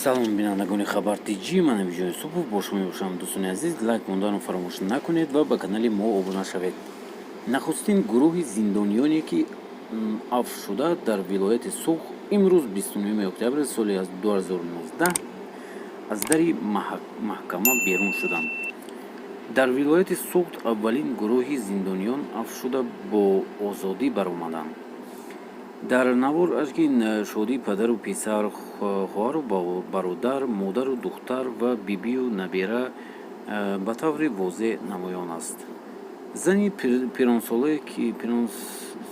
салом бинандагони хабар тиҷӣ, ман Абиҷои Субҳов бо шумо мебошам. Дӯстони азиз, лайк мондаро фаромӯш накунед ва ба канали мо обуна шавед. Нахустин гурӯҳи зиндониёне ки афв шуда дар вилояти Суғд имрӯз 29 октябри соли 2019 аз дари маҳкама берун шуданд. Дар вилояти Суғд аввалин гурӯҳи зиндониён афв шуда бо озодӣ баромаданд. дар навор ашки шодии падару писар, хоҳару бародар, модару духтар ва бибию набера ба таври возеъ намоён аст. зани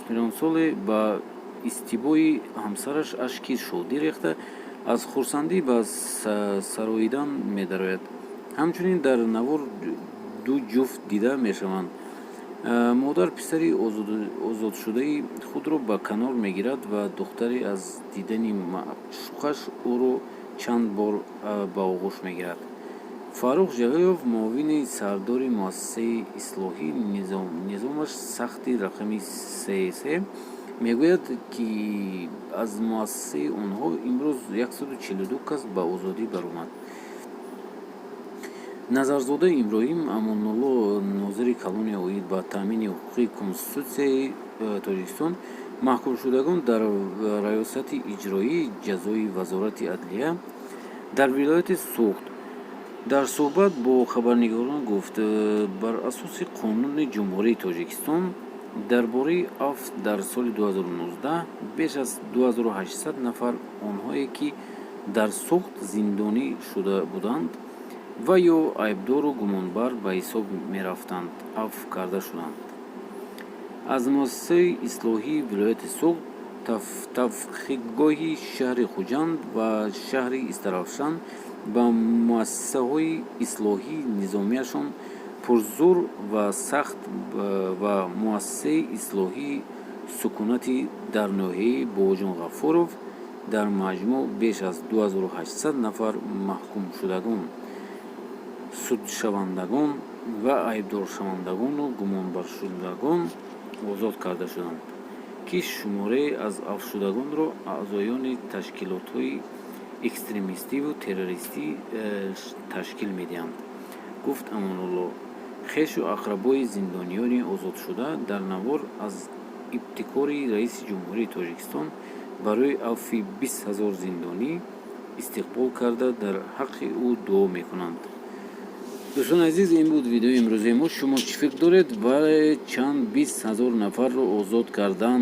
пиронсоле ба истибои ҳамсараш ашки шодӣ рехта аз хурсандӣ ба сароидан медарояд. ҳамчунин дар навор ду ҷуфт дида мешаванд. модар писари озодшудаи худро ба канор мегирад ва духтаре аз дидани маъшуқаш ӯро чанд бор ба оғӯш мегирад. Фаррух Жағиёв, муовини сардори муассисаи ислоҳӣ низомаш сахти рақами 33 мегӯяд, ки аз муассисаи онҳо имрӯз 142 кас ба озодӣ баромад. Назарзода Иброҳим Амонулло, нозири калония оид ба таъмини ҳуқуқи Конститутсияи Тоҷикистон, маҳкумшудагон дар раёсати иҷроӣ ҷазои вазорати адлия дар вилояти Суғд дар суҳбат бо хабарнигарон гуфт, бар асоси Қонуни Ҷумҳурии Тоҷикистон дар бораи афв дар соли 2019 беш аз 2800 нафар онҳое ки дар Суғд зиндонӣ шуда буданд ва ё айбдору гумонбар ба ҳисоб мерафтанд, афв карда шуданд. аз муассисаи ислоҳии вилояти Суғд, тафқиқгоҳи шаҳри Хуҷанд ва шаҳри Истарафшан ба муассисаҳои ислоҳии низомияшон пурзур ва сахт ва муассисаи ислоҳии сукунати дар ноҳияи Бобоҷон Ғафуров дар маҷмӯъ беш аз 2800 нафар маҳкумшудагон, судшавандагон ва айбдоршавандагону гумонбаршудагон озод карда шуданд, ки шуморае аз афвшудагонро аъзоёни ташкилотҳои экстремистиву террористӣ ташкил медиҳанд, гуфт Амонулло. Хешу ақрабои зиндониёни озодшуда дар навор аз ибтикори Раиси Ҷумҳурии Тоҷикистон барои афви 20 000 зиндонӣ истиқбол карда дар ҳаққи ӯ дуо мекунанд. дӯстони азиз, ин буд видеои имрӯзаи мо. шумо чӣ фикр доред? Барои чанд 20 000 нафарро озод кардан